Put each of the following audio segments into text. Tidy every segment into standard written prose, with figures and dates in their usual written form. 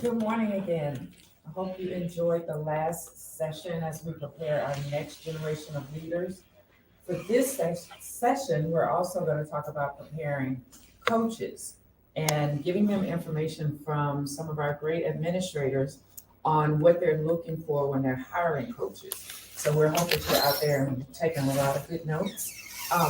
Good morning again. I hope you enjoyed the last session as we prepare our next generation of leaders. For this session, we're also going to talk about preparing coaches and giving them information from some of our great administrators on what they're looking for when they're hiring coaches. So we're hoping you're out there and taking a lot of good notes.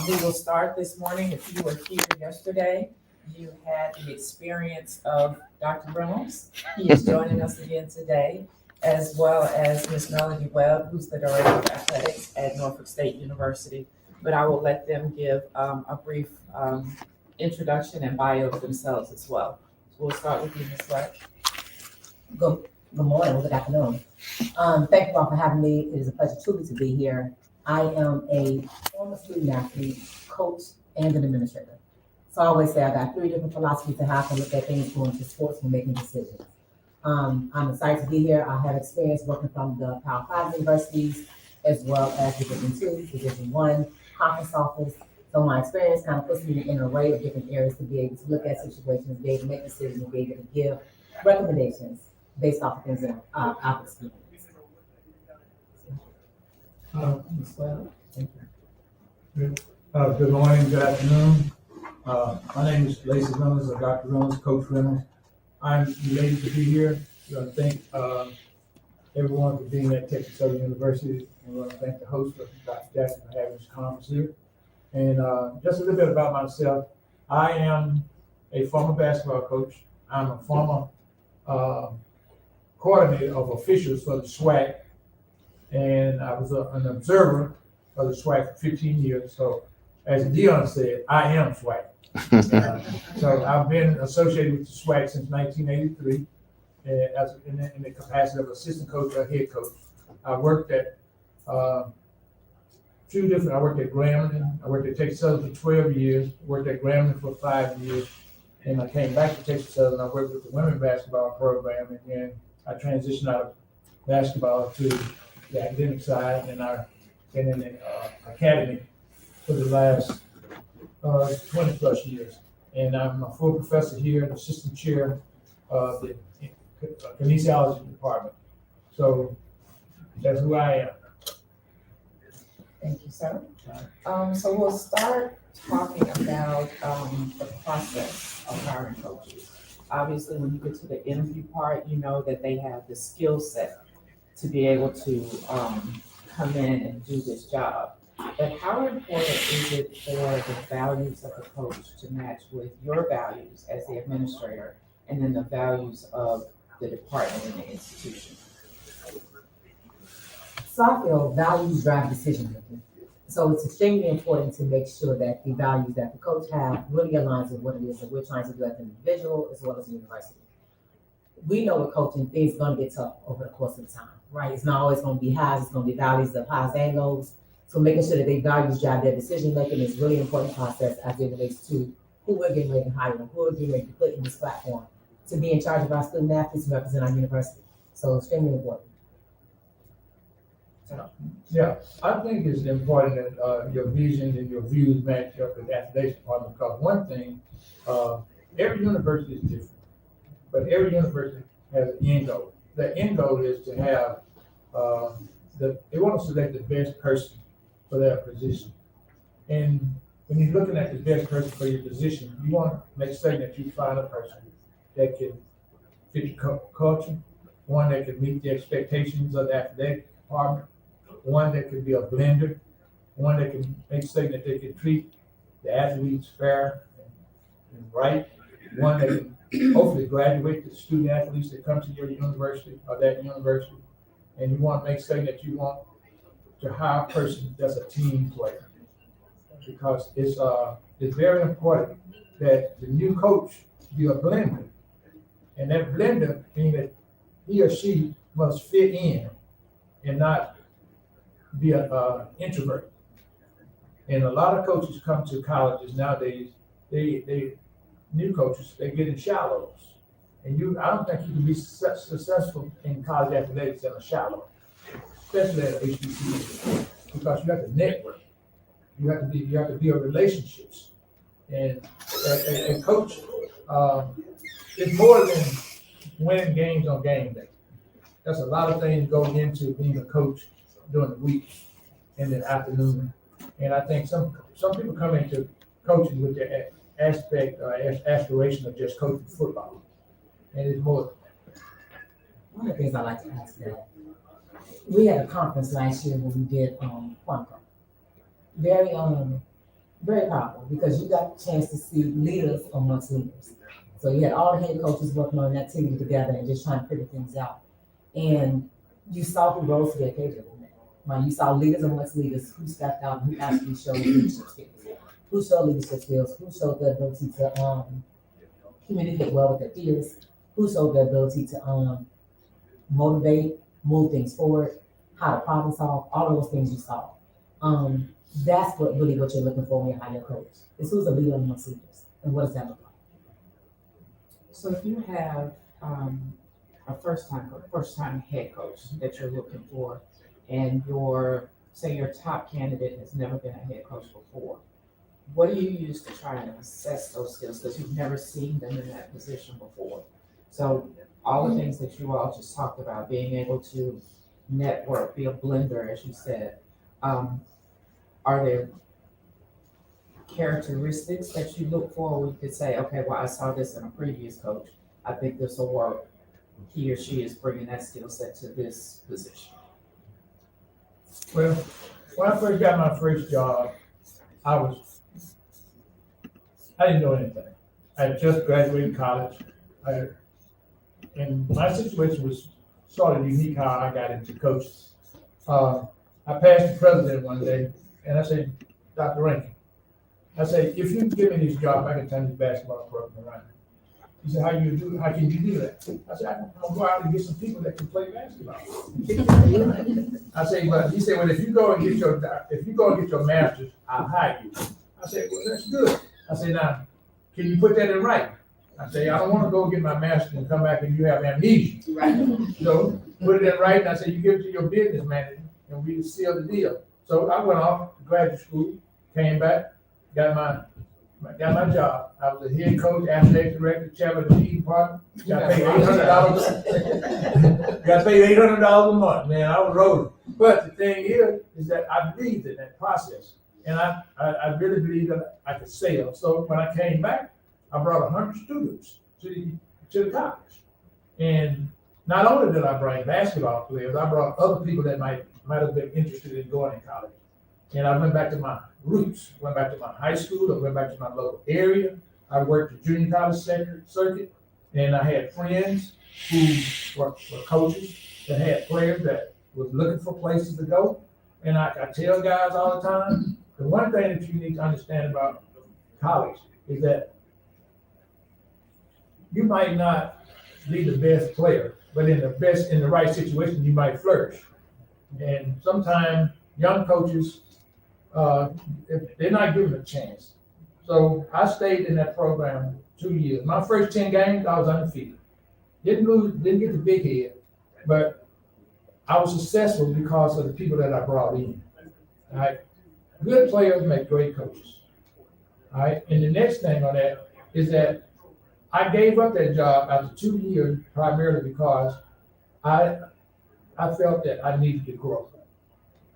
We will start this morning. If you were here yesterday, you had the experience of Dr. Reynolds. He is joining us again today, as well as Ms. Melody Webb, who's the Director of Athletics at Norfolk State University. But I will let them give a brief introduction and bio of themselves as well. So we'll start with you, Ms. Webb. Good morning, good afternoon. Thank you all for having me. It is a pleasure truly to be here. I am a former student athlete, coach, and an administrator. So I always say I got three different philosophies of how I can look at things going to sports when making decisions. I'm excited to be here. I have experience working from the Power 5 universities as well as Division 2, Division 1, conference office. So my experience kind of puts me in an array of different areas to be able to look at situations, be able to make decisions, be able to give recommendations based off of things that I've experienced. Ms. Webb. Thank you. Good morning, good afternoon. My name is LACEY Reynolds, or Dr. Reynolds, Coach Reynolds. I'm elated to be here. I want to thank everyone for being at Texas Southern University. And I want to thank the host, Dr. Jackson, for having this conference here. And just a little bit about myself. I am a former basketball coach. I'm a former coordinator of officials for the SWAC. And I was an observer of the SWAC for 15 years. So as Dion said, I am SWAC. So I've been associated with the SWAC since 1983 in the capacity of assistant coach or head coach. I worked at I worked at Grambling. I worked at Texas Southern for 12 years, worked at Grambling for 5 years, and I came back to Texas Southern. I worked with the women's basketball program, and then I transitioned out of basketball to the academic side, and I've been in the academy for the last 20 plus years. And I'm a full professor here, an assistant chair of the kinesiology department. So that's who I am. Thank you, sir. So we'll start talking about the process of hiring coaches. Obviously, when you get to the interview part, you know that they have the skill set to be able to come in and do this job. But how important is it for the values of the coach to match with your values as the administrator and then the values of the department and the institution? So I feel values drive decision making. So it's extremely important to make sure that the values that the coach has really aligns with what it is that we're trying to do as an individual as well as a university. We know with coaching, things are going to get tough over the course of the time, right? It's not always going to be highs, it's going to be valleys of highs and lows. So making sure that they values drive their decision making is really important process as it relates to who we're getting ready to hire and who we're getting ready to put in this platform to be in charge of our student athletes and represent our university. So extremely important. Yeah, I think it's important that your vision and your views match up with the athletics department, because one thing, every university is different, but every university has an end goal. The end goal is to have, they want to select the best person for their position. And when you're looking at the best person for your position, you want to make certain that you find a person that can fit your culture, one that can meet the expectations of the athletic department, one that can be a blender, one that can make certain that they can treat the athletes fair and right, one that can hopefully graduate the student athletes that come to your university or that university. And you want to make certain that you want to hire a person that's a team player, because it's very important that the new coach be a blender, and that blender means that he or she must fit in and not be an introvert. And a lot of coaches come to colleges nowadays, they new coaches, they get in shallows. And I don't think you can be successful in college athletics in a shallow, especially at HBCU, because you have to network. You have to build relationships. And coach, it's more than winning games on game day. There's a lot of things going into being a coach during the week and the afternoon. And I think some people come into coaching with the aspiration of just coaching football. And it's more. One of the things I like to ask that, we had a conference last year where we did, Quantum. Very, very powerful, because you got a chance to see leaders amongst leaders. So you had all the head coaches working on an activity together and just trying to figure things out. And you saw who rose to the occasion. Right? You saw leaders amongst leaders who stepped out and who actually showed leadership skills. Who showed leadership skills, who showed the ability to communicate well with their peers, who showed the ability to motivate, move things forward, how to problem solve, all of those things you saw. That's what you're looking for when you hire a coach. Is who's a leader amongst leaders, and what does that look like? So if you have a first time head coach that you're looking for, and your top candidate has never been a head coach before, what do you use to try and assess those skills? Because you've never seen them in that position before. So all the things that you all just talked about, being able to network, be a blender, as you said, are there characteristics that you look for where you could say, okay, well, I saw this in a previous coach, I think this will work. He or she is bringing that skill set to this position. Well, when I first got my first job, I didn't know anything. I had just graduated college. And my situation was sort of unique how I got into coaching. I passed the president one day, and I said, Dr. Rankin, I said, if you give me this job, I can turn this basketball program around. He said, how can you do that? I said, I'm gonna go out and get some people that can play basketball. I said, but he said, well, if you go and get your master's, I'll hire you. I said, well, that's good. I said, now, can you put that in writing? I said, I don't want to go get my master's and come back and you have amnesia. Right. So put it in writing. I said, you give it to your business manager and we seal the deal. So I went off to graduate school, came back, got my job. I was a head coach, athletic director, chairman of the PE department. Got paid $800. Got paid $800 a month, man. I was rolling. But the thing is that I believed in that process. And I really believed that I could sell. So when I came back, I brought 100 students to the college. And not only did I bring basketball players, I brought other people that might have been interested in going to college. And I went back to my roots, went back to my high school, I went back to my local area. I worked the junior college circuit, and I had friends who were coaches that had players that was looking for places to go. And I tell guys all the time, the one thing that you need to understand about college is that you might not be the best player, but in the right situation, you might flourish. And sometimes young coaches, if they're not given a chance. So I stayed in that program 2 years. My first 10 games, I was undefeated. Didn't get the big head, but I was successful because of the people that I brought in. All right. Good players make great coaches. All right. And the next thing on that is that I gave up that job after 2 years, primarily because I felt that I needed to grow.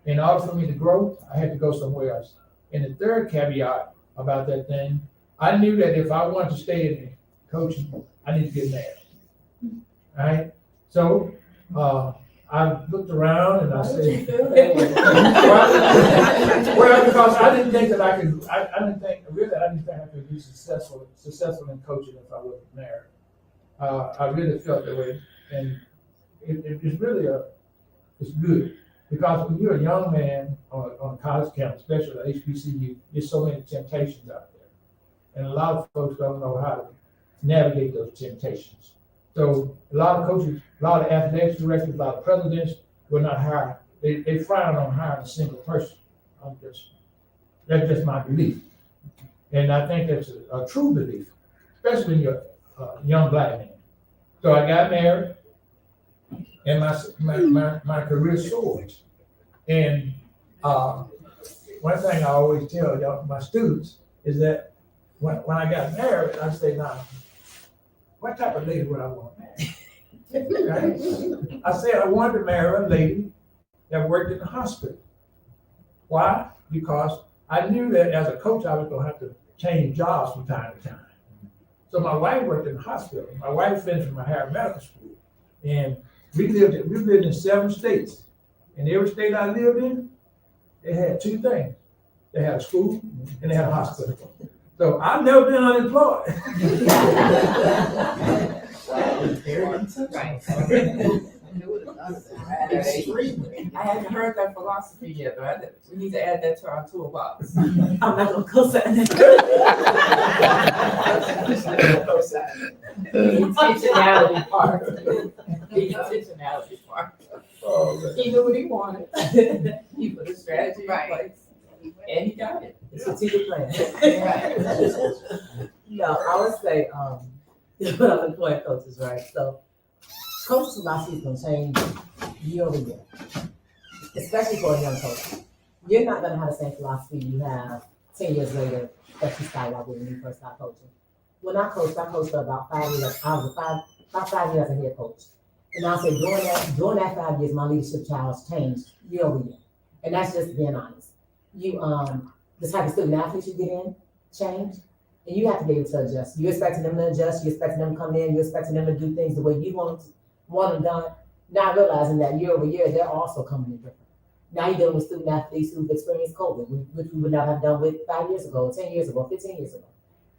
In order for me to grow, I had to go somewhere else. And the third caveat about that thing, I knew that if I wanted to stay in coaching, I need to get married. All right. So I looked around and I said, well, because I didn't think that I could. I didn't think I could be successful in coaching if I wasn't married. I really felt that way, and it's really it's good. Because when you're a young man on a college campus, especially at HBCU, there's so many temptations out there. And a lot of folks don't know how to navigate those temptations. So a lot of coaches, a lot of athletics directors, a lot of presidents will not hire. They frown on hiring a single person. That's just my belief. And I think that's a true belief, especially when you're a young black man. So I got married. And my career soared. And one thing I always tell my students is that when I got married, I say, now, what type of lady would I want to marry? Right? I said I wanted to marry a lady that worked in the hospital. Why? Because I knew that as a coach, I was gonna have to change jobs from time to time. So my wife worked in the hospital. My wife finished from Howard Medical School. And we lived in 7 states. And every state I lived in, they had 2 things. They had a school and they had a hospital. So I've never been unemployed. I hadn't heard that philosophy yet, but we need to add that to our toolbox. I'm not gonna co-sign that. The intentionality part. The intentionality part. Oh, man. He knew what he wanted. He put a strategy in place, and he got it. It's a strategic plan. No, I would say, when I'm employing coaches, right? So coach's philosophy is gonna change year over year, especially for a young coach. You're not gonna have the same philosophy you have 10 years later that you started out with when you first started coaching. When I coached for about 5 years. I was about 5 years as a head coach. And I'll say during that 5 years, my leadership challenge changed year over year. And that's just being honest. You, the type of student athletes you get in change, and you have to be able to adjust. You're expecting them to adjust, you're expecting them to come in, you're expecting them to do things the way you want them done, not realizing that year over year, they're also coming in different. Now you're dealing with student athletes who've experienced COVID, which we would not have done with 5 years ago, 10 years ago, 15 years ago.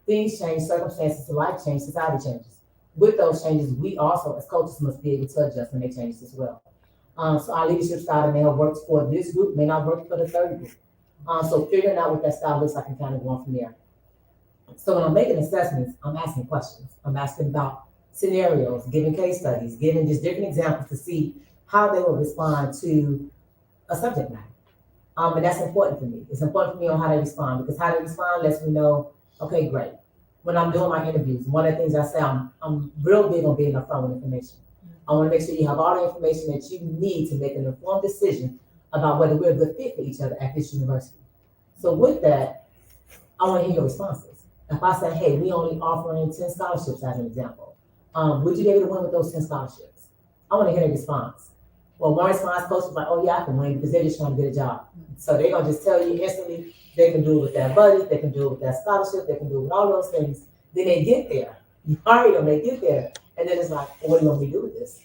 Things change, circumstances, life change, society changes. With those changes, we also, as coaches, must be able to adjust and make changes as well. So our leadership style may have worked for this group, may not work for the third group. So figuring out what that style looks like and kind of going from there. So when I'm making assessments, I'm asking questions. I'm asking about scenarios, giving case studies, giving just different examples to see how they will respond to a subject matter. And that's important for me. It's important for me on how they respond, because how they respond lets me know, okay, great. When I'm doing my interviews, one of the things I say, I'm real big on being upfront with information. I want to make sure you have all the information that you need to make an informed decision about whether we're a good fit for each other at this university. So with that, I want to hear your responses. If I say, hey, we only offering 10 scholarships as an example, would you be able to win with those 10 scholarships? I want to hear their response. Well, one response, coach was like, oh yeah, I can win because they're just trying to get a job. So they're going to just tell you instantly they can do it with that budget, they can do it with that scholarship, they can do it with all those things. Then they get there. You hurry them, they get there. And then it's like, well, what do you want me to do with this?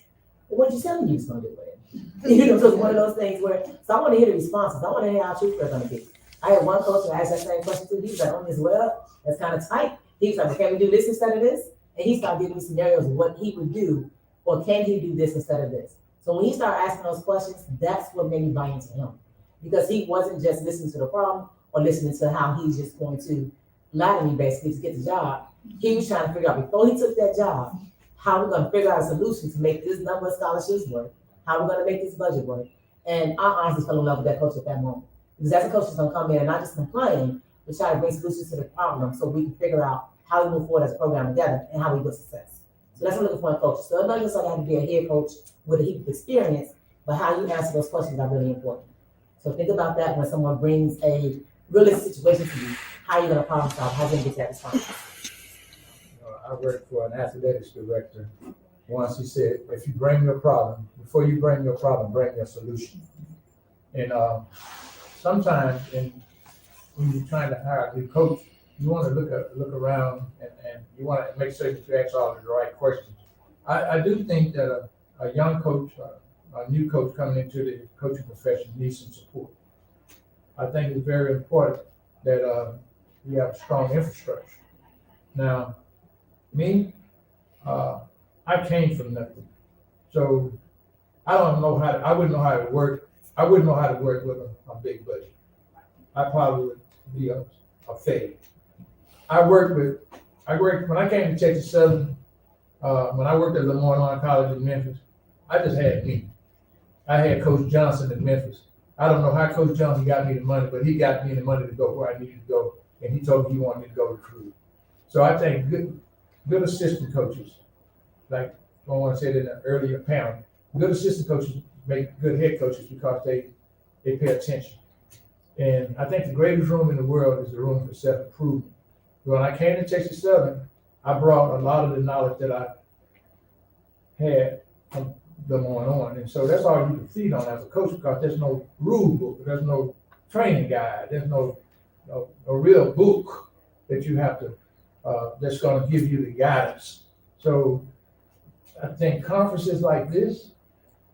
Well, what did you tell me you was going to do with it? You know, so it's one of those things where, so I want to hear the responses. I want to hear how truthful they're going to be. I had one coach who asked that same question too. He was like, on this well, that's kind of tight. He was like, well, can we do this instead of this? And he started giving me scenarios of what he would do, or can he do this instead of this? So when he started asking those questions, that's what made me buy into him. Because he wasn't just listening to the problem or listening to how he's just going to lie to me basically to get the job. He was trying to figure out before he took that job, how we're going to figure out a solution to make this number of scholarships work, how we're going to make this budget work. And I honestly fell in love with that coach at that moment. Because as a coach is going to come in and not just complain, but try to bring solutions to the problem so we can figure out how we move forward as a program together and how we build success. So that's what I'm looking for in coaches. So it's not just like I have to be a head coach with a heap of experience, but how you answer those questions are really important. So think about that when someone brings a realistic situation to you, how you're going to problem solve, how you're going to get that response. I worked for an athletics director. Once he said, if you bring your problem, before you bring your problem, bring your solution. And sometimes when you're trying to hire a new coach, you want to look around and you want to make sure that you ask all of the right questions. I do think that a young coach, a new coach coming into the coaching profession needs some support. I think it's very important that you have a strong infrastructure. Now, me, I came from nothing. So I wouldn't know how to work. I wouldn't know how to work with a big budget. I probably would be a failure. When I came to Texas Southern, when I worked at Lemoyne College in Memphis, I just had me. I had Coach Johnson in Memphis. I don't know how Coach Johnson got me the money, but he got me the money to go where I needed to go, and he told me he wanted me to go recruit. So I think good assistant coaches, like I want to say it in an earlier panel, good assistant coaches make good head coaches because they pay attention. And I think the greatest room in the world is the room for self-improvement. When I came to Texas Southern, I brought a lot of the knowledge that I had from them on. And so that's all you can feed on as a coach, because there's no rule book, there's no training guide, there's no real book that you have to, that's gonna give you the guidance. So I think conferences like this,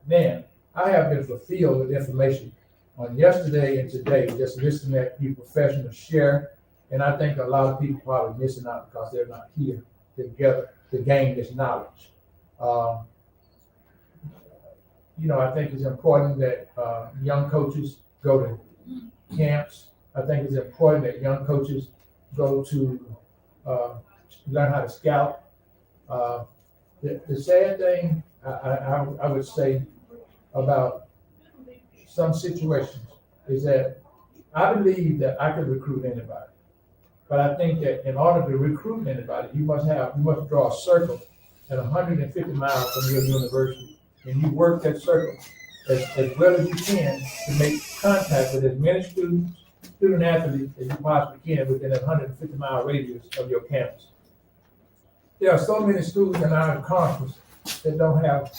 man, I have been fulfilled with information on yesterday and today, just listening at you professionals share. And I think a lot of people probably missing out because they're not here together to gain this knowledge. You know, I think it's important that young coaches go to camps. I think it's important that young coaches go to learn how to scout. The sad thing I would say about some situations is that I believe that I could recruit anybody. But I think that in order to recruit anybody, you must draw a circle at 150 miles from your university, and you work that circle as well as you can to make contact with as many student athletes as you possibly can within a 150-mile radius of your campus. There are so many schools in our conference that don't have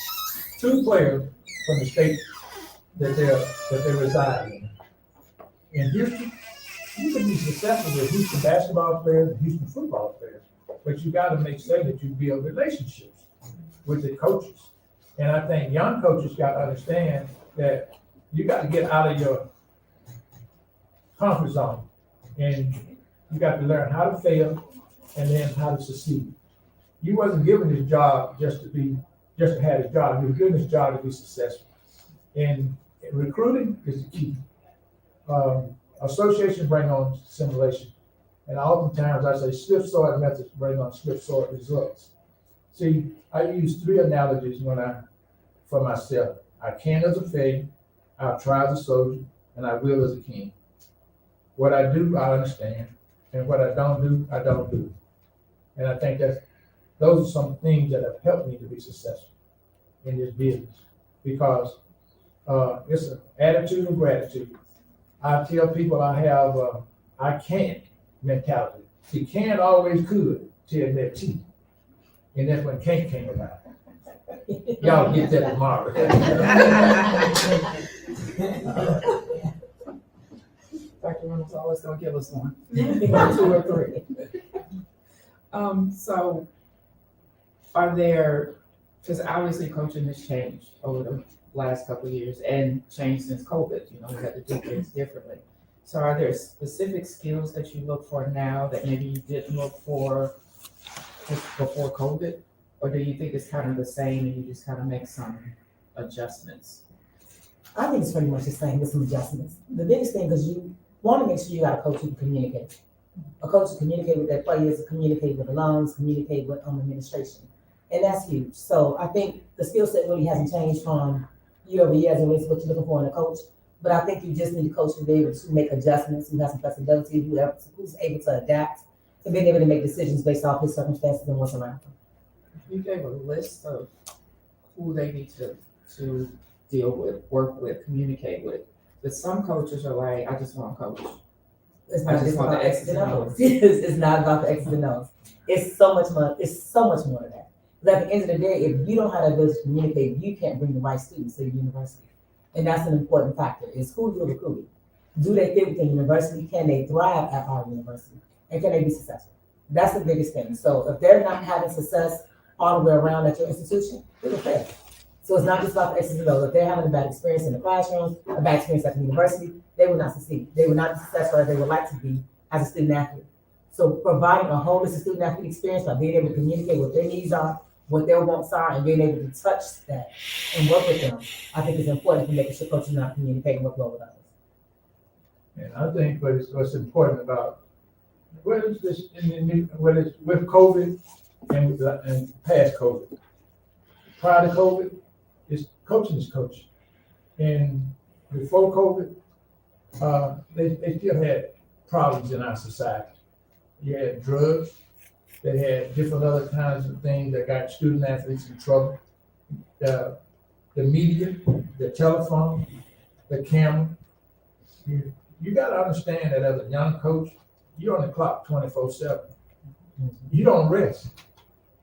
2 players from the state that they reside in. In Houston, you can be successful with Houston basketball players and Houston football players, but you got to make sure that you build relationships with the coaches. And I think young coaches got to understand that you got to get out of your comfort zone, and you got to learn how to fail and then how to succeed. You wasn't given this job just to have a job. You were given this job to be successful. And recruiting is the key. Associations bring on simulation. And oftentimes I say slip-sword methods bring on slip-sword results. See, I use 3 analogies for myself. I can as a failure, I'll try as a soldier, and I will as a king. What I do, I understand. And what I don't do, I don't do. And I think those are some things that have helped me to be successful in this business, because it's an attitude of gratitude. I tell people I have I can't mentality. See, can always could till that T. And that's when can't came about. Y'all get that tomorrow. Dr. Reynolds always gonna give us one, 2 or 3. So are there, because obviously coaching has changed over the last couple of years and changed since COVID, you know, we had to do things differently. So are there specific skills that you look for now that maybe you didn't look for just before COVID? Or do you think it's kind of the same and you just kind of make some adjustments? I think it's pretty much the same with some adjustments. The biggest thing is you want to make sure you got a coach who can communicate. A coach who communicate with their players, communicate with alums, communicate with administration. And that's huge. So I think the skill set really hasn't changed from year over year as it relates to what you're looking for in a coach. But I think you just need a coach to be able to make adjustments, who has some flexibility, who's able to adapt, and being able to make decisions based off his circumstances and what's around him. You gave a list of who they need to deal with, work with, communicate with. But some coaches are like, I just want to coach. It's I not just just want about the the X's X's and and O's. O's. It's not about the X's and O's. It's so much more. It's so much more than that. But at the end of the day, if you don't have the ability to communicate, you can't bring the right students to your university. And that's an important factor, is who you're recruiting. Do they fit with the university? Can they thrive at our university? And can they be successful? That's the biggest thing. So if they're not having success all the way around at your institution, they will fail. So it's not just about the X's and O's. If they're having a bad experience in the classroom, a bad experience at the university, they will not succeed. They will not be successful as they would like to be as a student athlete. So providing a holistic student athlete experience by being able to communicate what their needs are, what their wants are, and being able to touch that and work with them, I think is important for making sure coaches not communicating with others. And I think what's important about whether it's with COVID and past COVID. Prior to COVID, coaching is coaching. And before COVID, they still had problems in our society. You had drugs, they had different other kinds of things that got student athletes in trouble. The media, the telephone, the camera. You got to understand that as a young coach, you're on the clock 24/7. You don't rest.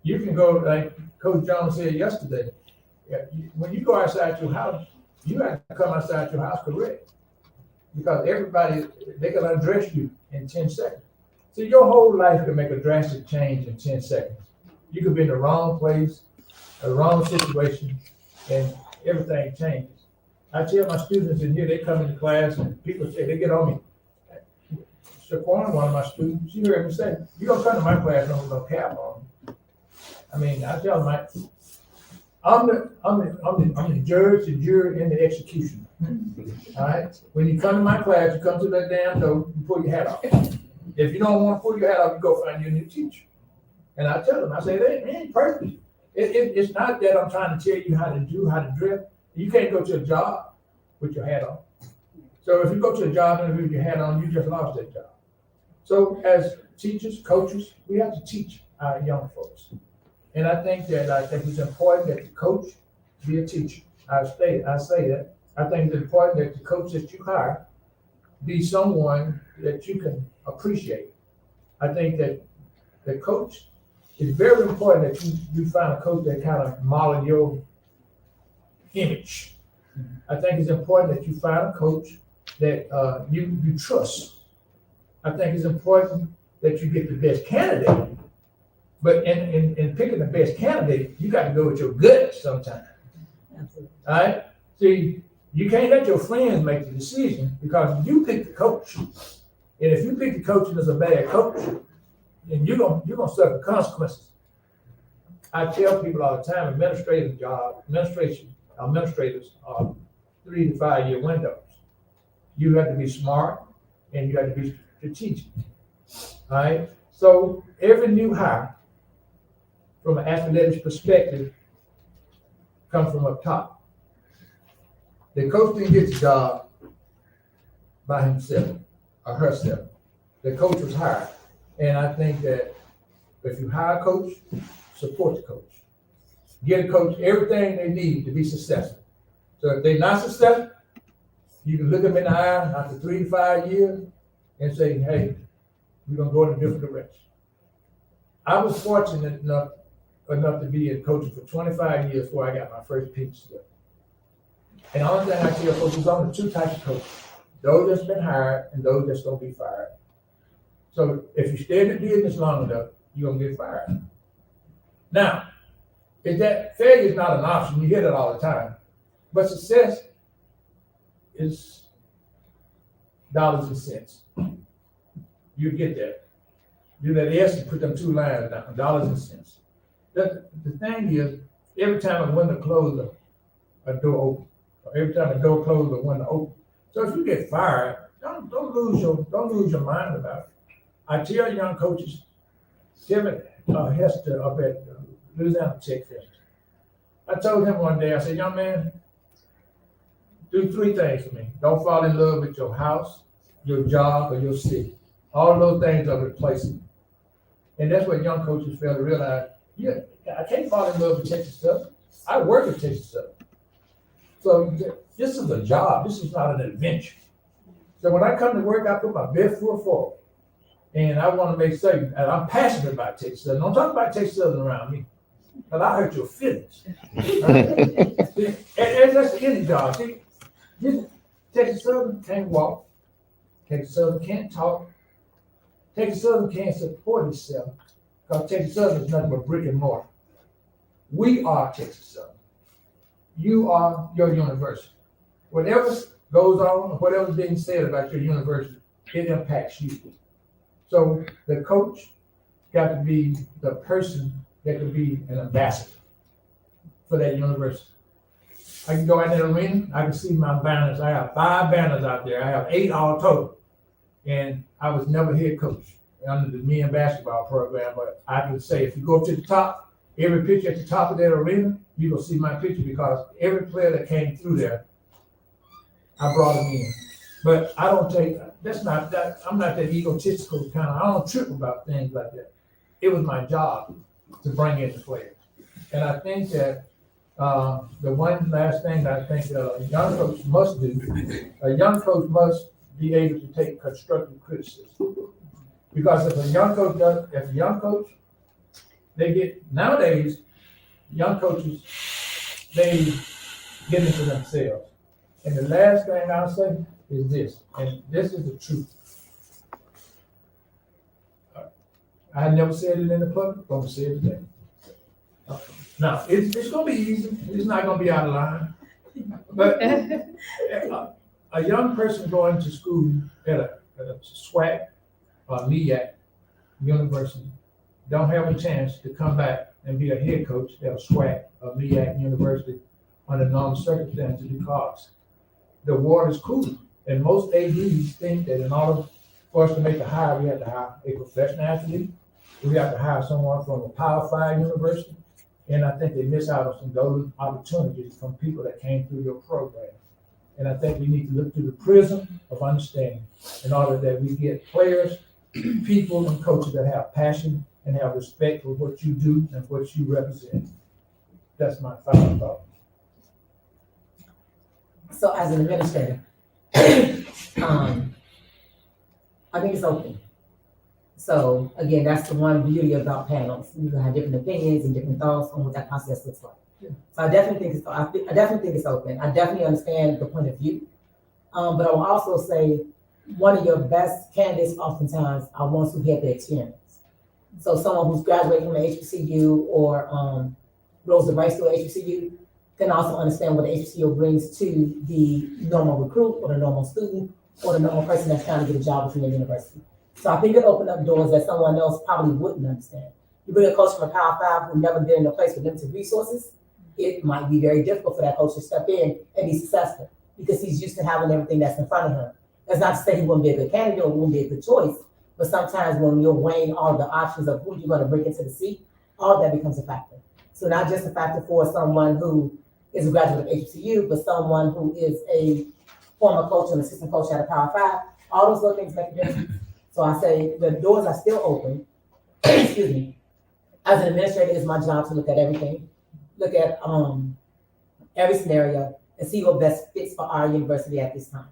You can go, like Coach Jones said yesterday, When you go outside your house, you have to come outside your house correct. Because everybody, they can undress you in 10 seconds. See, your whole life can make a drastic change in 10 seconds. You could be in the wrong place, the wrong situation, and everything changes. I tell my students in here, they come into class and people say, they get on me. Shaquan, one of my students, she heard me say, you don't come to my classroom with no cap on. I mean, I tell them, I'm the judge, the jury, and the executioner. All right? When you come to my class, you come to that damn door, you pull your hat off. If you don't want to pull your hat off, you go find you a new teacher. And I tell them, I say, they ain't perfect. It's not that I'm trying to tell you how to dress. You can't go to a job with your hat on. So if you go to a job interview with your hat on, you just lost that job. So as teachers, coaches, we have to teach our young folks. And I think it's important that the coach be a teacher. I say that. I think it's important that the coach that you hire be someone that you can appreciate. I think that the coach, it's very important that you find a coach that kind of model your image. I think it's important that you find a coach that you trust. I think it's important that you get the best candidate. But in picking the best candidate, you got to go with your gut sometimes. Absolutely. All right? See, you can't let your friends make the decision because you pick the coach. And if you pick the coach and it's a bad coach, then you're gonna suffer consequences. I tell people all the time, administrators are 3 to 5 year windows. You have to be smart and you have to be strategic. All right? So every new hire, from an athletics perspective, comes from up top. The coach didn't get the job by himself or herself. The coach was hired. And I think that if you hire a coach, support the coach. Get a coach everything they need to be successful. So if they're not successful, you can look them in the eye after 3 to 5 years and say, hey, we're gonna go in a different direction. I was fortunate enough to be in coaching for 25 years before I got my first pinch slip. And the only thing I tell folks is only 2 types of coaches: those that's been hired and those that's gonna be fired. So if you stay in the business long enough, you're gonna get fired. Now, is that failure is not an option? You hear that all the time, but success is dollars and cents. You get that. Do that S and put them 2 lines down, dollars and cents. The thing is, every time a window closes, a door open. Or every time a door closes, a window open. So if you get fired, don't lose your mind about it. I tell young coaches, Kevin Hester up at Louisiana Tech Fest. I told him one day, I said, young man, do 3 things for me. Don't fall in love with your house, your job, or your city. All those things are replaceable. And that's what young coaches fail to realize. Yeah, I can't fall in love with Texas Southern. I work at Texas Southern. So this is a job. This is not an adventure. So when I come to work, I put my best foot forward. And I want to make certain, and I'm passionate about Texas Southern. Don't talk about Texas Southern around me, because I hurt your feelings. And that's any job. See, Texas Southern can't walk. Texas Southern can't talk. Texas Southern can't support itself because Texas Southern is nothing but brick and mortar. We are Texas Southern. You are your university. Whatever goes on, whatever's being said about your university, it impacts you. So the coach got to be the person that could be an ambassador for that university. I can go out in the arena, I can see my banners. I have 5 banners out there. I have 8 all total. And I was never head coach under the men basketball program, but I can say if you go to the top, every picture at the top of that arena, you will see my picture because every player that came through there, I brought them in. But I don't take, I'm not that egotistical kind of, I don't trip about things like that. It was my job to bring in the players. And I think that the one last thing that I think a young coach must do, a young coach must be able to take constructive criticism. Because if a young coach, they get, nowadays, young coaches they get into themselves. And the last thing I'll say is this, and this is the truth. I never said it in the public, but I'm gonna say it today. Now, it's gonna be easy, it's not gonna be out of line. But a young person going to school at a SWAC or MEAC university don't have a chance to come back and be a head coach at a SWAC or MEAC university under normal circumstances because the water is cool. And most ADs think that in order for us to make a hire, we have to hire a professional athlete. We have to hire someone from a Power 5 university. And I think they miss out on some golden opportunities from people that came through your program. And I think we need to look through the prism of understanding in order that we get players, people, and coaches that have passion and have respect for what you do and what you represent. That's my final thought. So as an administrator, I think it's open. So again, that's the one beauty about panels. You can have different opinions and different thoughts on what that process looks like. Yeah. So I definitely think it's open. I definitely understand the point of view. But I will also say one of your best candidates oftentimes are ones who have the experience. So someone who's graduated from an HBCU or rose the ranks to an HBCU can also understand what the HBCU brings to the normal recruit or the normal student or the normal person that's trying to get a job within the university. So I think it opened up doors that someone else probably wouldn't understand. You bring a coach from a Power 5 who's never been in a place with limited resources, it might be very difficult for that coach to step in and be successful because he's used to having everything that's in front of him. That's not to say he wouldn't be a good candidate or wouldn't be a good choice, but sometimes when you're weighing all the options of who you're going to bring into the seat, all that becomes a factor. So not just a factor for someone who is a graduate of HBCU, but someone who is a former coach or an assistant coach at a Power 5, all those little things make a difference. So I say the doors are still open. Excuse me. As an administrator, it's my job to look at everything, look at every scenario, and see what best fits for our university at this time.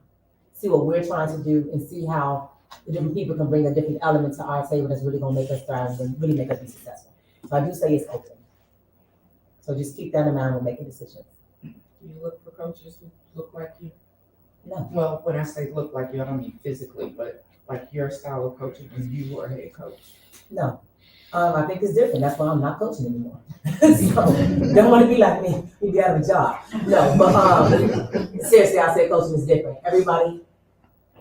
See what we're trying to do, and see how the different people can bring a different element to our table that's really going to make us thrive and really make us be successful. So I do say it's open. So just keep that in mind when making decisions. Do you look for coaches who look like you? No. Well, when I say look like you, I don't mean physically, but like your style of coaching when you were a head coach. No. I think it's different. That's why I'm not coaching anymore. So don't want to be like me. You'd be out of a job. No, but seriously, I say coaching is different. Everybody,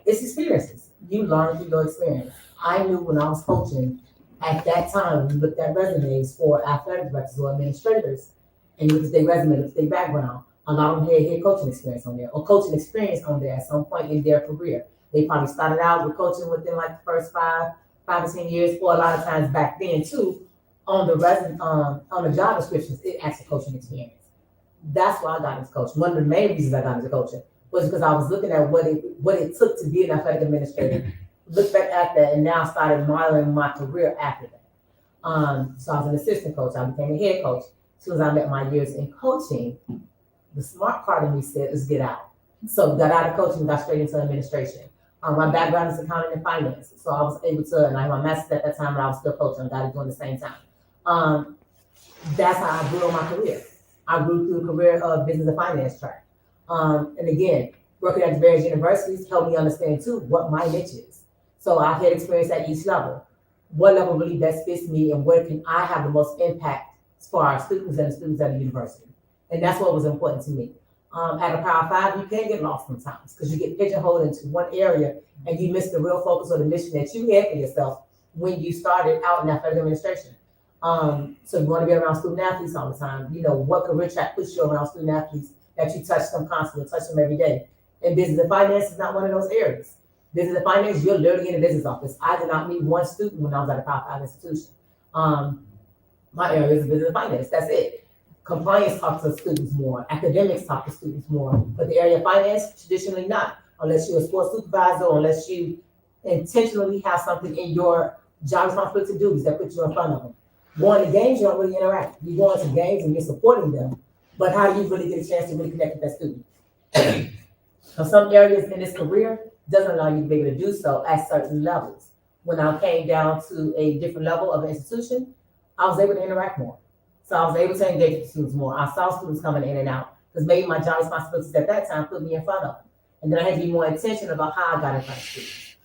it's experiences. You learn through your experience. I knew when I was coaching at that time, we looked at resumes for athletic directors or administrators, and you looked at their resume, looked at their background. A lot of them had head coaching experience on there, or coaching experience on there at some point in their career. They probably started out with coaching within like the first 5 to 10 years, or a lot of times back then too, on the on the job descriptions, it asks a coaching experience. That's why I got into coaching. One of the main reasons I got into coaching was because I was looking at what it took to be an athletic administrator, looked back at that, and now started modeling my career after that. So I was an assistant coach. I became a head coach. As soon as I met my years in coaching, the smart part of me said, let's get out. So got out of coaching, got straight into administration. My background is accounting and finance. So I was able to, and I had my master's at that time, but I was still coaching. I got it doing the same time. That's how I grew in my career. I grew through a career of business and finance track. And again, working at the various universities helped me understand too what my niche is. So I've had experience at each level. What level really best fits me and where can I have the most impact for our students and the students at the university? And that's what was important to me. At a Power 5, you can get lost sometimes because you get pigeonholed into one area and you miss the real focus or the mission that you had for yourself when you started out in athletic administration. So you want to be around student athletes all the time. You know, what career track puts you around student athletes that you touch them constantly, touch them every day. And business and finance is not one of those areas. Business and finance, you're literally in a business office. I did not meet one student when I was at a Power 5 institution. My area is business and finance, that's it. Compliance talks to students more, academics talk to students more, but the area of finance, traditionally not, unless you're a sports supervisor, or unless you intentionally have something in your job responsibility to do that puts you in front of them. Going to games, you don't really interact. You go into games and you're supporting them, but how do you really get a chance to really connect with that student? So some areas in this career doesn't allow you to be able to do so at certain levels. When I came down to a different level of an institution, I was able to interact more. So I was able to engage with the students more. I saw students coming in and out, because maybe my job responsibilities at that time put me in front of them. And then I had to be more intentional about how I got in front of students.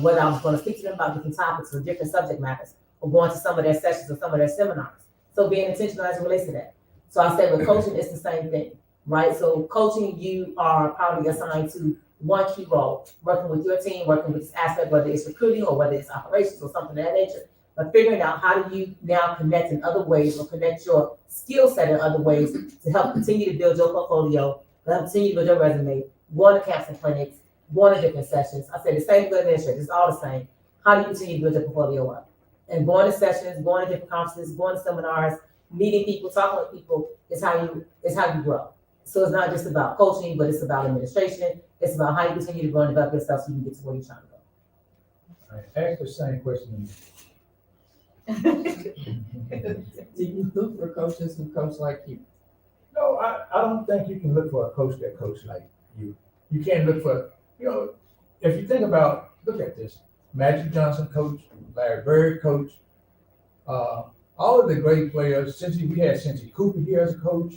Whether I was going to speak to them about different topics or different subject matters, or going to some of their sessions or some of their seminars. So being intentional as it relates to that. So I said with coaching, it's the same thing, right? So coaching, you are probably assigned to one key role, working with your team, working with this aspect, whether it's recruiting or whether it's operations or something of that nature. But figuring out how do you now connect in other ways, or connect your skill set in other ways to help continue to build your portfolio, to help continue to build your resume, going to camps and clinics, going to different sessions. I said the same good administrators, it's all the same. How do you continue to build your portfolio up? And going to sessions, going to different conferences, going to seminars, meeting people, talking with people is how you grow. So it's not just about coaching, but it's about administration. It's about how you continue to grow and develop yourself so you can get to where you're trying to go. All right, ask the same question. Do you look for coaches who coach like you? No, I don't think you can look for a coach that coaches like you. You can't look for, if you think about, look at this, Magic Johnson coach, Larry Bird coach, all of the great players, we had Cincy Cooper here as a coach.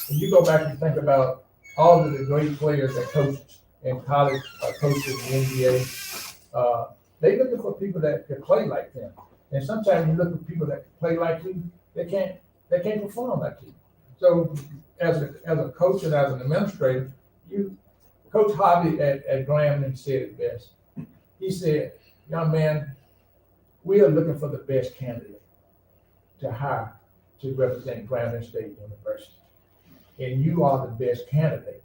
If you go back and think about all of the great players that coached in college, coaches in the NBA, they looking for people that can play like them. And sometimes you look for people that can play like you, they can't perform like you. So as a coach and as an administrator, Coach Harvey at Grambling said it best. He said, young man, we are looking for the best candidate to hire to represent Grambling State University. And you are the best candidate,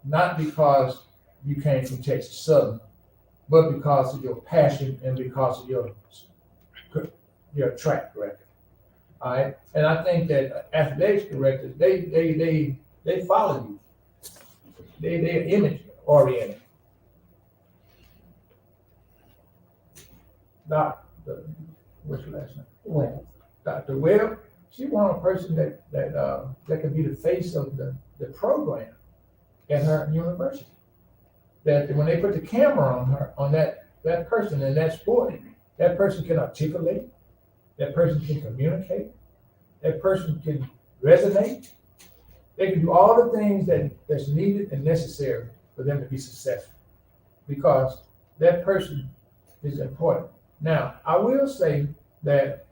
not because you came from Texas Southern, but because of your passion and because of your track record. All right, and I think that athletics directors, they follow you. They're image oriented. What's your last name? Well, Dr. Webb, she want a person that can be the face of the program at her university. That when they put the camera on her, on that person in that sport, that person can articulate, that person can communicate, that person can resonate. They can do all the things that's needed and necessary for them to be successful, because that person is important. Now, I will say that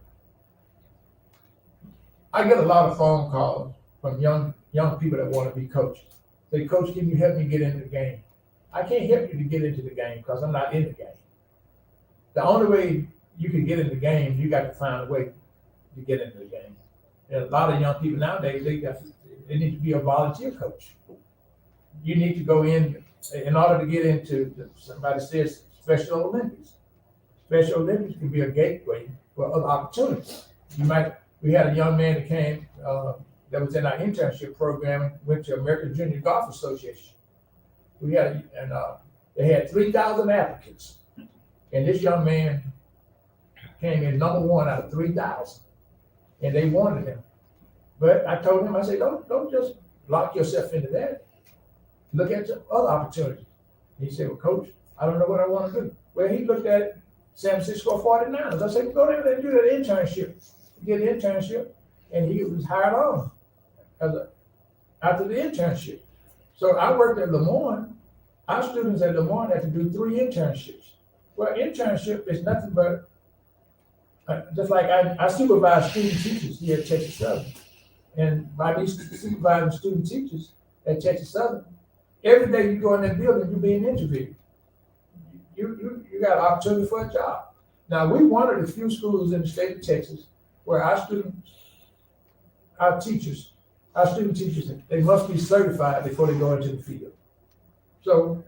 I get a lot of phone calls from young people that want to be coaches. Say, Coach, can you help me get into the game? I can't help you to get into the game because I'm not in the game. The only way you can get in the game, you got to find a way to get into the game. And a lot of young people nowadays, they need to be a volunteer coach. You need to go in order to get into, somebody says, Special Olympics. Special Olympics can be a gateway for other opportunities. We had a young man that came, that was in our internship program, went to American Junior Golf Association. They had 3,000 applicants. And this young man came in number 1 out of 3,000. And they wanted him. But I told him, I said, don't just lock yourself into that. Look at some other opportunities. He said, well, Coach, I don't know what I want to do. Well, he looked at San Francisco 49ers. I said, well, go there and do that internship. Get an internship. And he was hired on after the internship. So I worked at Lemoyne. Our students at Lemoyne had to do 3 internships. Well, internship is nothing but, just like I supervise student teachers here at Texas Southern. And by these supervising student teachers at Texas Southern, every day you go in that building, you're being interviewed. You got an opportunity for a job. Now, we're one of the few schools in the state of Texas where our student teachers, they must be certified before they go into the field. So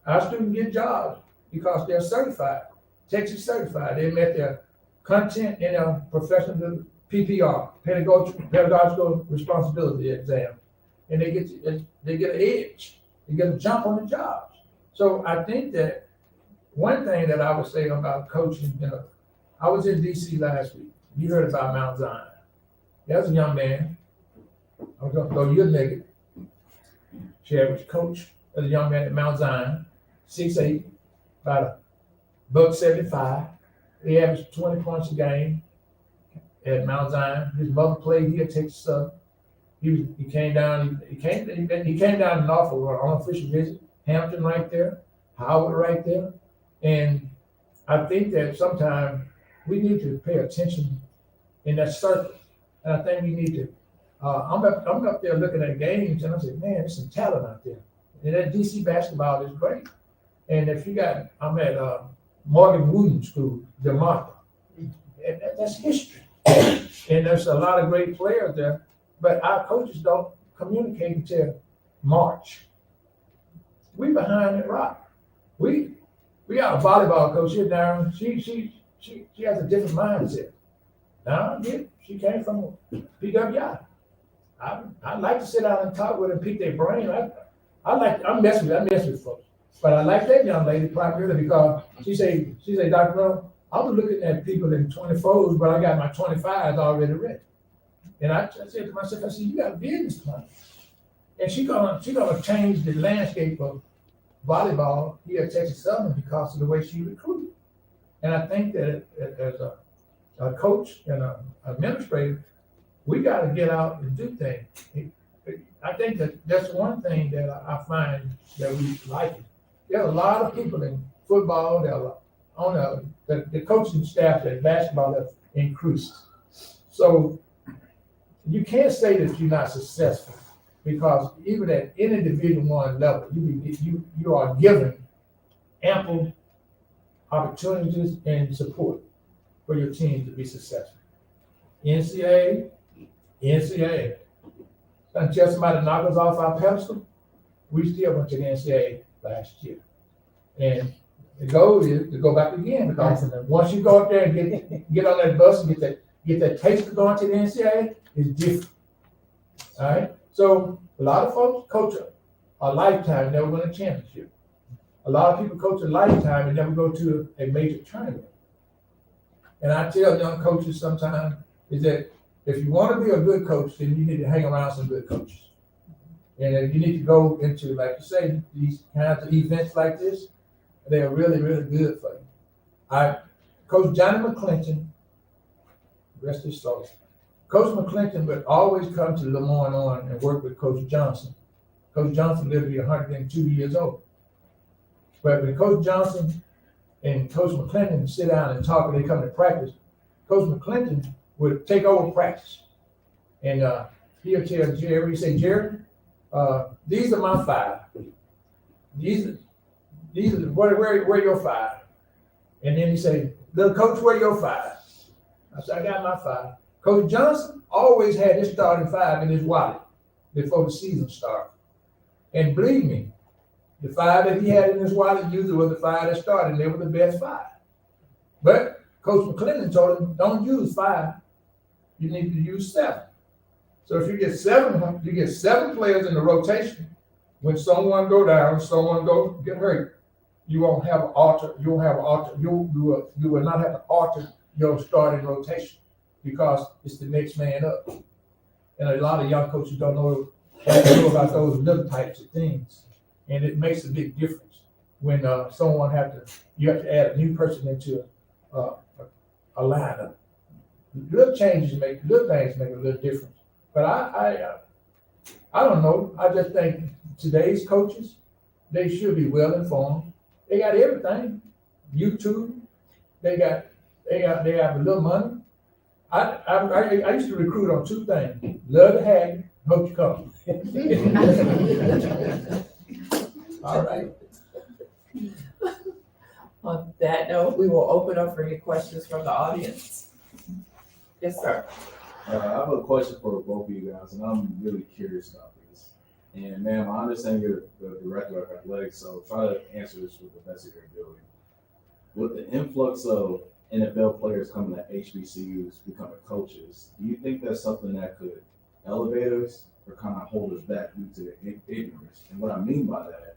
our students get jobs because they're certified, Texas certified. They met their content in a professional PPR, pedagogical responsibility exam, and they get an edge. They get a jump on the jobs. So I think that one thing that I would say about coaching, I was in DC last week. You heard about Mount Zion. There's a young man. I'm gonna throw you a nigga. Share with your coach. There's a young man at Mount Zion, 6'8", about $175. He averaged 20 points a game. at Mount Zion. His mother played here at Texas Southern. He came down. He came down to Norfolk on an official visit. Hampton right there, Howard right there, and I think that sometimes we need to pay attention in that circle. And I think we need to. I'm up there looking at games, and I said, man, there's some talent out there. And that DC basketball is great. And if you got, I'm at Morgan Wooden School, DeMartha. And that's history. And there's a lot of great players there, but our coaches don't communicate until March. We behind the rock. We got a volleyball coach here, Darren. She has a different mindset. Now, yeah, she came from PWI. I like to sit down and talk with her and pick their brain. I mess with folks. But I like that young lady primarily because she say, Dr. Brown, I was looking at people in 24s, but I got my 25s already ready. And I said to myself, I said, you got a business plan. And she's gonna change the landscape of volleyball here at Texas Southern because of the way she recruited. And I think that as a coach and an administrator, we got to get out and do things. I think that's one thing that I find that we like it. There are a lot of people in football that are on the coaching staff at basketball have increased. So you can't say that you're not successful because even at any Division I level, you are given ample opportunities and support for your team to be successful. NCAA, until somebody knocks us off our pedestal, we still went to the NCAA last year. And the goal is to go back again because once you go up there and get on that bus and get that taste of going to the NCAA, it's different. All right. So a lot of folks coach a lifetime and never win a championship. A lot of people coach a lifetime and never go to a major tournament. And I tell young coaches sometimes is that if you want to be a good coach, then you need to hang around some good coaches. And if you need to go into, like you say, these kinds of events like this, they are really, really good for you. Coach Johnny McClinton, rest his soul. Coach McClinton would always come to Lemoyne on and work with Coach Johnson. Coach Johnson lived to be 102 years old. But when Coach Johnson and Coach McClinton sit down and talk when they come to practice, Coach McClinton would take over practice. And he'll tell Jerry, he say, Jerry, these are my five. These are where your five? And then he say, little coach, where your five? I said, I got my five. Coach Johnson always had his starting five in his wallet before the season started. And believe me, the five that he had in his wallet usually were the five that started, and they were the best five. But Coach McClinton told him, don't use five. You need to use seven. So if you get seven players in the rotation. When someone go down, someone get hurt, you will not have to alter your starting rotation because it's the next man up. And a lot of young coaches don't know about those little types of things. And it makes a big difference when you have to add a new person into a lineup. Little things make a little difference. But I don't know. I just think today's coaches, they should be well informed. They got everything. YouTube, they have a little money. I used to recruit on two things. Love to have you, hope you come. All right. On that note, we will open up for any questions from the audience. Yes, sir. I have a question for both of you guys, and I'm really curious about this. And ma'am, I understand you're the director of athletics, so try to answer this with the best of your ability. With the influx of NFL players coming to HBCUs, becoming coaches, do you think that's something that could elevate us or kind of hold us back due to the ignorance? And what I mean by that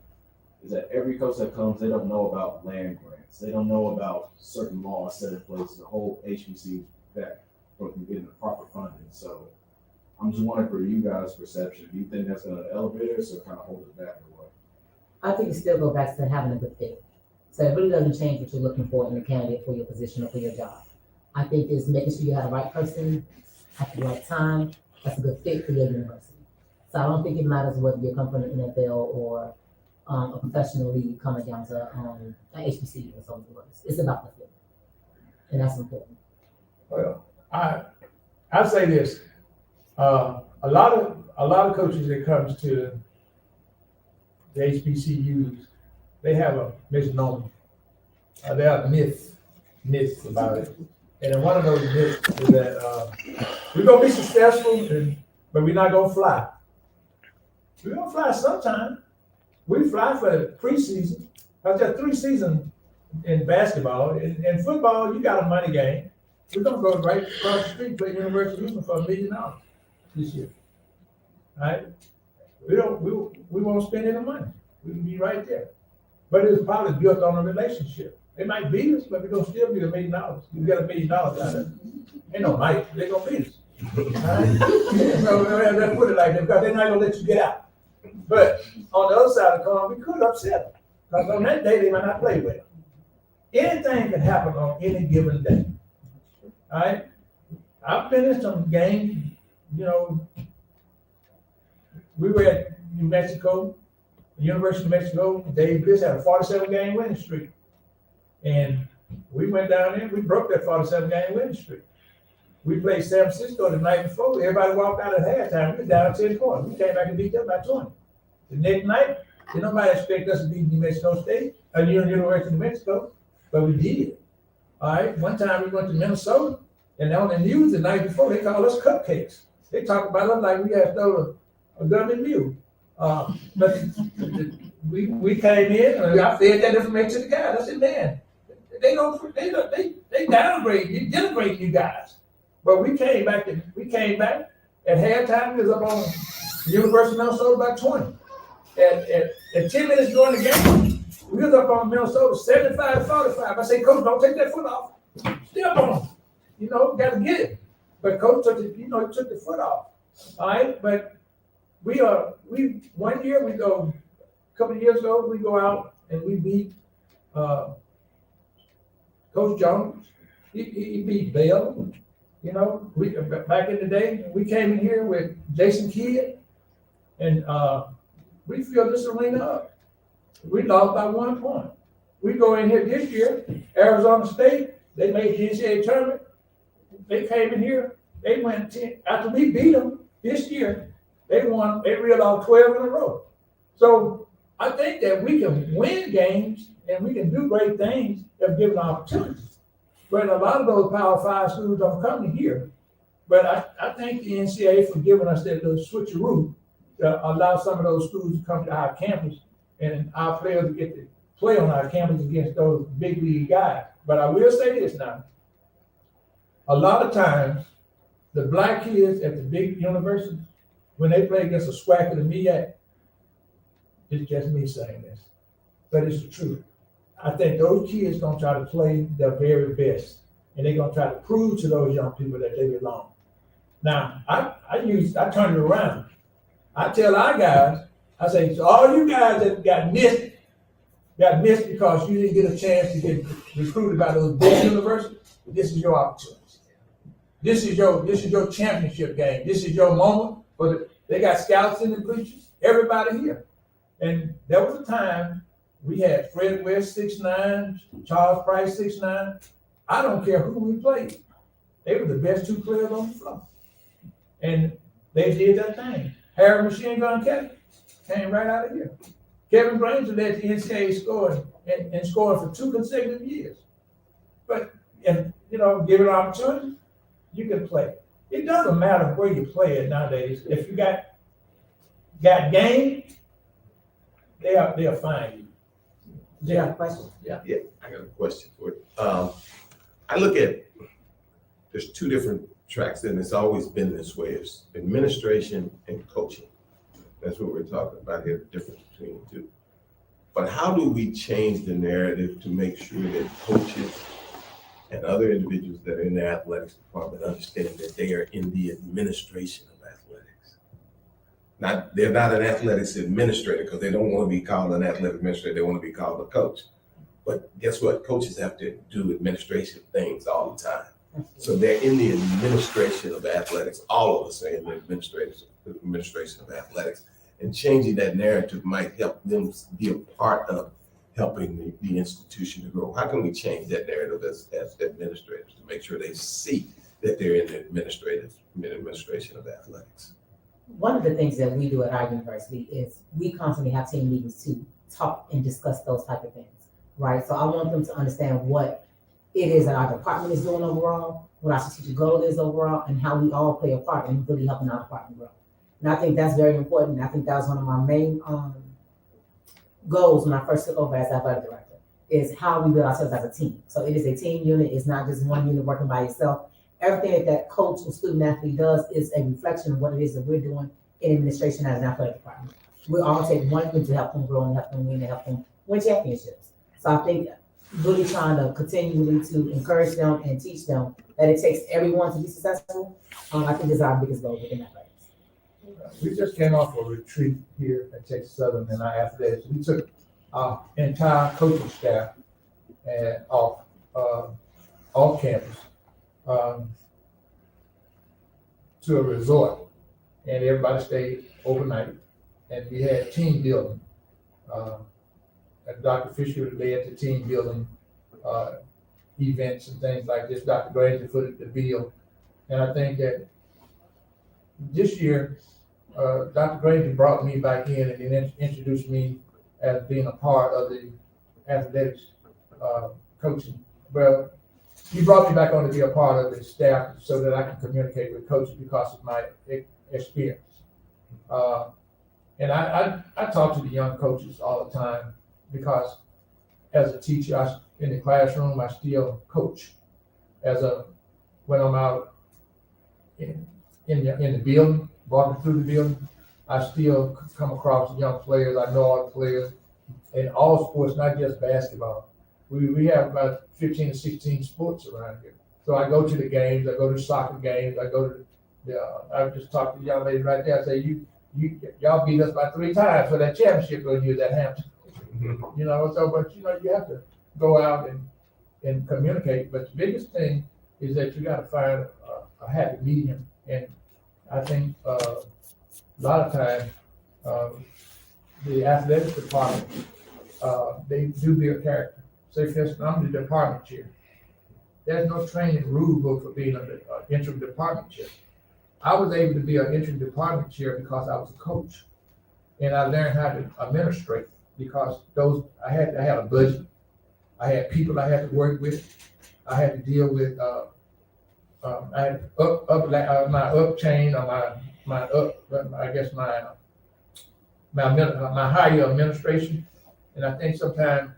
is that every coach that comes, they don't know about land grants. They don't know about certain laws set in place to hold HBCUs back from getting the proper funding. So I'm just wondering for you guys' perception, do you think that's going to elevate us or kind of hold us back or what? I think it still goes back to having a good fit. So it really doesn't change what you're looking for in the candidate for your position or for your job. I think it's making sure you have the right person at the right time, that's a good fit for your university. So I don't think it matters whether you come from the NFL or a professional league coming down to an HBCU or something like this. It's about the fit, and that's important. Well, I say this, a lot of coaches that comes to the HBCUs, they have a misnomer. They have myths about it. And then one of those myths is that we're gonna be successful, but we're not gonna fly. We're gonna fly sometime. We fly for the preseason. I've got 3 seasons in basketball. In football, you got a money game. We're gonna go right across the street, play University of Houston for $1 million this year. All right? We won't spend any money. We can be right there. But it's probably built on a relationship. They might beat us, but we're gonna still be $1 million. You get $1 million out of it. Ain't no might, they're gonna beat us. All right? So let's put it like that, because they're not gonna let you get out. But on the other side of the coin, we could upset them, because on that day, they might not play well. Anything can happen on any given day. All right? I've been in some games, you know, we were at New Mexico, the University of Mexico. Dave Bliss had a 47-game winning streak. And we went down there, we broke that 47-game winning streak. We played San Francisco the night before. Everybody walked out at halftime. We were down 10 points. We came back and beat them by 20. The next night, nobody expect us to beat New Mexico State, University of New Mexico, but we did. All right. One time we went to Minnesota, and on the news the night before, they called us cupcakes. They talked about us like we had stole a government mule. But we came in, and I fed that information to the guys. I said, man, they downgrade you, denigrate you guys. But we came back at halftime. We was up on the University of Minnesota by 20. At 10 minutes during the game, we was up on Minnesota 75-45. I said, Coach, don't take that foot off. Step on them. Got to get it. But Coach took it, he took the foot off. All right, but one year a couple of years ago, we go out and we beat Coach Jones. He beat Bell. We back in the day, we came in here with Jason Kidd, and we filled this arena up. We lost by 1 point. We go in here this year, Arizona State, they made the NCAA tournament. They came in here, they went 10. After we beat them this year, they reeled off 12 in a row. So I think that we can win games and we can do great things if given opportunities. But a lot of those Power 5 schools don't come to here. But I thank the NCAA for giving us that little switcheroo to allow some of those schools to come to our campus and our players to get to play on our campus against those big league guys. But I will say this now. A lot of times, the black kids at the big universities, when they play against a SWAC or the MEAC, it's just me saying this, but it's the truth. I think those kids gonna try to play their very best, and they're gonna try to prove to those young people that they belong. Now, I turn it around. I tell our guys, I say, so all you guys that got missed because you didn't get a chance to get recruited by those big universities. This is your opportunity. This is your championship game. This is your moment. They got scouts in the bleachers. Everybody here, and there was a time. We had Fred West 6'9", Charles Price 6'9". I don't care who we played. They were the best 2 players on the floor. And they did that thing. Harry Machine Gun Kelly came right out of here. Kevin Granger led the NCAA scoring and scoring for 2 consecutive years. But if given an opportunity, you can play. It doesn't matter where you play it nowadays. If you got game, they'll find you. Do you have a question? Yeah, I got a question for you. I look at, there's 2 different tracks, and it's always been this way. It's administration and coaching. That's what we're talking about here, the difference between the 2. But how do we change the narrative to make sure that coaches and other individuals that are in the athletics department understand that they are in the administration of athletics? They're not an athletics administrator, because they don't want to be called an athletic administrator. They want to be called a coach. But guess what? Coaches have to do administration things all the time. So they're in the administration of athletics. All of us are in the administration of athletics. And changing that narrative might help them be a part of helping the institution to grow. How can we change that narrative as administrators to make sure they see that they're in the administration of athletics? One of the things that we do at our university is we constantly have team meetings to talk and discuss those type of things, right? So I want them to understand what it is that our department is doing overall, what our strategic goal is overall, and how we all play a part in really helping our department grow. And I think that's very important. And I think that was one of my main goals when I first took over as athletic director, is how we build ourselves as a team. So it is a team unit. It's not just one unit working by itself. Everything that coach or student athlete does is a reflection of what it is that we're doing in administration as an athletic department. We all take one unit to help them grow and help them win and help them win championships. So I think really trying to continually to encourage them and teach them that it takes everyone to be successful, I think is our biggest goal within athletics. We just came off a retreat here at Texas Southern and our athletics. We took our entire coaching staff and off campus to a resort, and everybody stayed overnight. And we had team building. And Dr. Fisher led the team building events and things like this. Dr. Granger footed the bill, and I think that this year, Dr. Granger brought me back in and then introduced me as being a part of the athletics coaching. Well, he brought me back on to be a part of the staff so that I can communicate with coaches because of my experience. And I talk to the young coaches all the time because as a teacher, in the classroom, I still coach. When I'm out in the building, walking through the building, I still come across young players. I know all the players in all sports, not just basketball. We have about 15 to 16 sports around here. So I go to the games, I go to soccer games, I just talked to the young lady right there. I say, y'all beat us by 3 times for that championship when you was at Hampton. You know, but you have to go out and communicate. But the biggest thing is that you got to find a happy medium. And I think a lot of times the athletics department, they do build character. Say, for instance, I'm the department chair. There's no training rule book for being an interim department chair. I was able to be an interim department chair because I was a coach. And I learned how to administrate because I had a budget. I had people I had to work with. I had to deal with, I had my up chain or my higher administration. And I think sometimes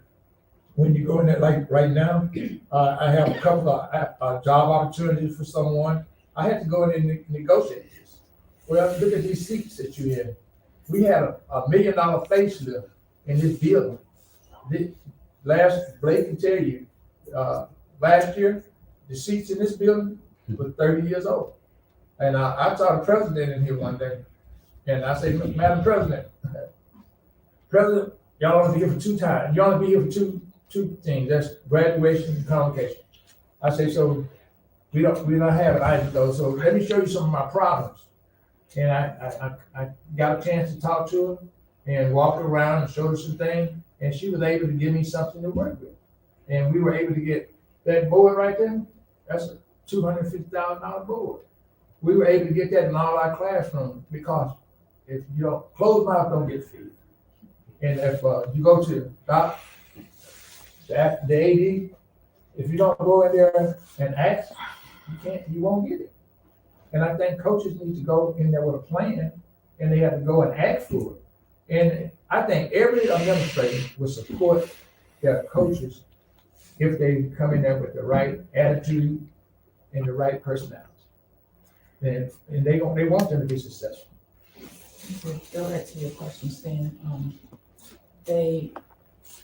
when you go in there, like right now, I have a couple of job opportunities for someone. I had to go in and negotiate this. Well, look at these seats that you're in. We had a $1 million facelift in this building. Blake can tell you, last year, the seats in this building were 30 years old. And I saw the president in here one day, and I said, Madam President, y'all only be here for 2 times. You only be here for two things. That's graduation and convocation. I say, so we don't have it either though. So let me show you some of my problems. And I got a chance to talk to her and walk around and show her some things. And she was able to give me something to work with. And we were able to get that board right there. That's a $250,000 board. We were able to get that in all our classrooms because if you don't, closed mouth don't get fed. And if you go to the AD, if you don't go in there and ask, you won't get it. And I think coaches need to go in there with a plan, and they have to go and ask for it. And I think every administrator will support their coaches if they come in there with the right attitude and the right personality. And they want them to be successful. Go back to your question, Stan.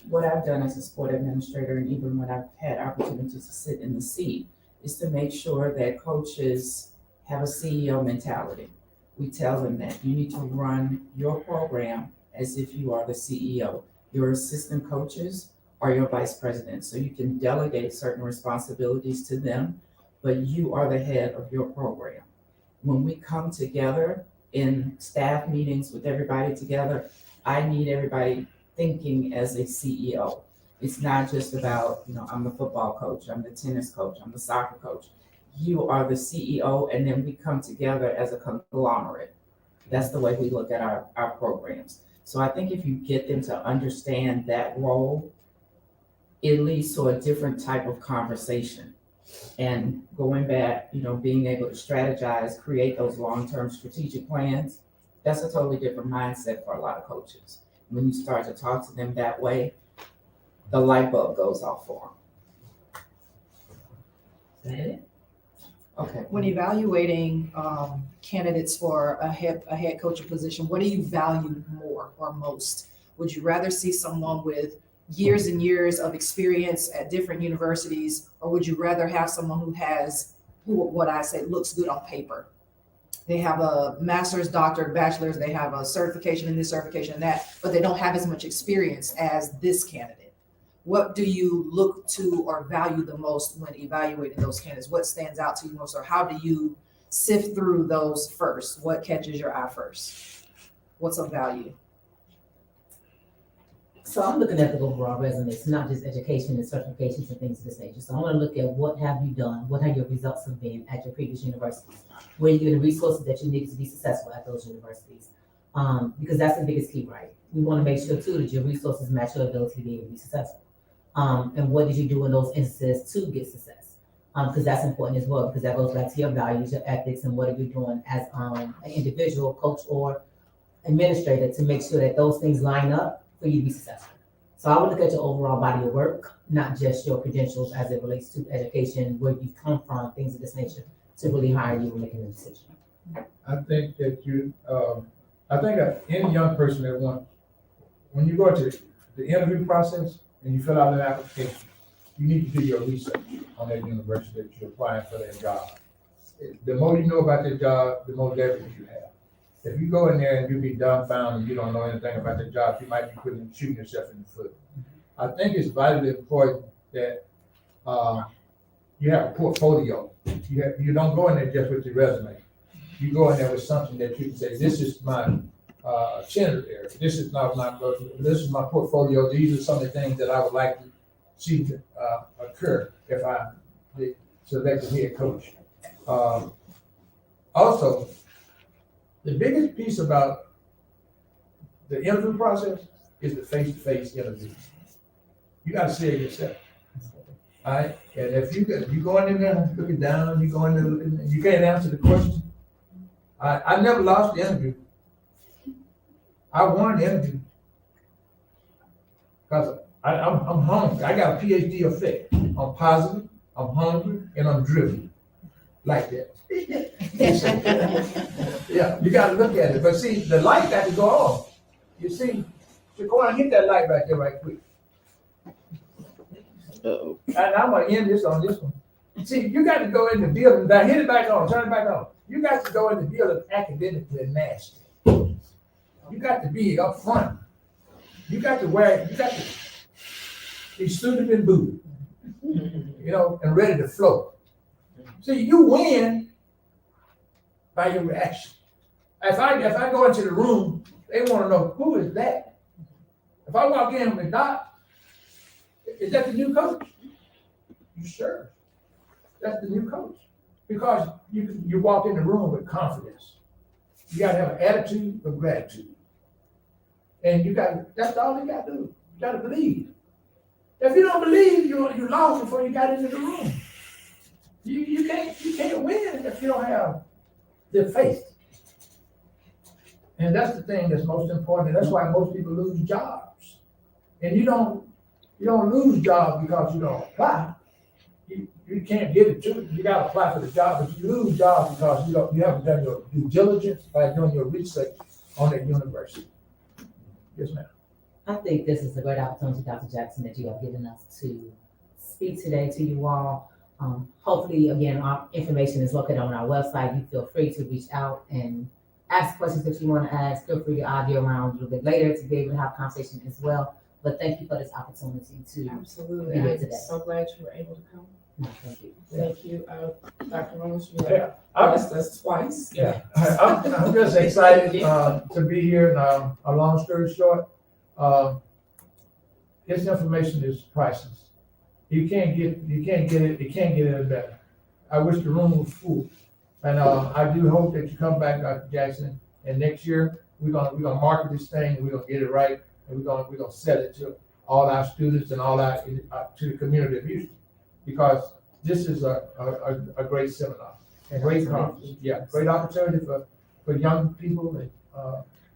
What I've done as a sport administrator, and even when I've had opportunities to sit in the seat, is to make sure that coaches have a CEO mentality. We tell them that you need to run your program as if you are the CEO. Your assistant coaches are your vice president, so you can delegate certain responsibilities to them. but you are the head of your program. When we come together in staff meetings with everybody together, I need everybody thinking as a CEO. It's not just about, I'm the football coach, I'm the tennis coach, I'm the soccer coach. You are the CEO, and then we come together as a conglomerate. That's the way we look at our programs. So I think if you get them to understand that role, it leads to a different type of conversation. And going back, being able to strategize, create those long-term strategic plans, that's a totally different mindset for a lot of coaches. When you start to talk to them that way, the light bulb goes off for them. Is that it? Okay. When evaluating candidates for a head coaching position, what do you value more or most? Would you rather see someone with years and years of experience at different universities, or would you rather have someone who what I say looks good on paper? They have a master's, doctorate, bachelor's, they have a certification in this, certification in that, but they don't have as much experience as this candidate. What do you look to or value the most when evaluating those candidates? What stands out to you most, or how do you sift through those first? What catches your eye first? What's of value? So I'm looking at the overall resume, it's not just education and certifications and things of this nature. So I want to look at what have you done, what have your results have been at your previous universities, where you get the resources that you need to be successful at those universities. Because that's the biggest key, right? We want to make sure too that your resources match your ability to be able to be successful. And what did you do in those instances to get success? Because that's important as well, because that goes back to your values, your ethics, and what are you doing as an individual, coach, or administrator to make sure that those things line up for you to be successful. So I would look at your overall body of work, not just your credentials as it relates to education, where you come from, things of this nature, to really hire you and making a decision. I think that any young person that when you go to the interview process and you fill out an application, you need to do your research on that university that you're applying for that job. The more you know about that job, the more leverage you have. If you go in there and you be dumbfounded and you don't know anything about the job, you might be shooting yourself in the foot. I think it's vitally important that you have a portfolio. You don't go in there just with your resume. You go in there with something that you can say, this is my gender area. This is my portfolio. These are some of the things that I would like to see occur if I get selected head coach. Also, the biggest piece about the interview process is the face-to-face interview. You got to see it yourself. All right, and if you go in there looking down, you go in there looking, you can't answer the question. I never lost the interview. I won the interview because I'm hungry. I got a PhD effect. I'm positive, I'm hungry, and I'm driven like that. Yeah, you got to look at it. But see, the light got to go on. You see, so go on and hit that light right there right quick. Uh-oh. And I'm going to end this on this one. See, you got to go in the building. Now hit it back on, turn it back on. You got to go in the building academically and nasty. You got to be up front. You got to be suited and booted, and ready to flow. See, you win by your reaction. If I go into the room, they want to know, who is that? If I walk in with Doc, is that the new coach? You sure? That's the new coach. Because you walk in the room with confidence. You got to have an attitude of gratitude. And that's all you got to do. You got to believe. If you don't believe, you lost before you got into the room. You can't win if you don't have the faith. And that's the thing that's most important. And that's why most people lose jobs. And you don't lose jobs because you don't apply. You can't get it too. You got to apply for the job, but you lose jobs because you haven't done your due diligence by doing your research on that university. Yes, ma'am. I think this is a great opportunity, Dr. Jackson, that you have given us to speak today to you all. Hopefully, again, our information is located on our website. You feel free to reach out and ask questions that you want to ask. Feel free to be around a little bit later to be able to have a conversation as well. But thank you for this opportunity to Absolutely. be here I'm today. so glad you were able to come. Thank you. Thank you, Dr. Rose, you Yeah, have I'm, blessed us twice. yeah, I'm just excited, to be here, and, a long story short, this information is priceless. You can't get it, you can't get it any better. I wish the room was full. And, I do hope that you come back, Dr. Jackson, and next year, we're gonna market this thing, and we're gonna get it right, and we're gonna sell it to all our students and all our, to the community of Houston. Because this is a great seminar, a great conference, yeah, great opportunity for young people and,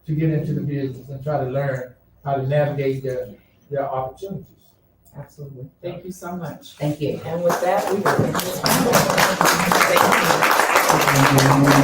to get into the business and try to learn how to navigate their opportunities. Absolutely. Thank you so much. Thank you. And with that, we will. Thank you.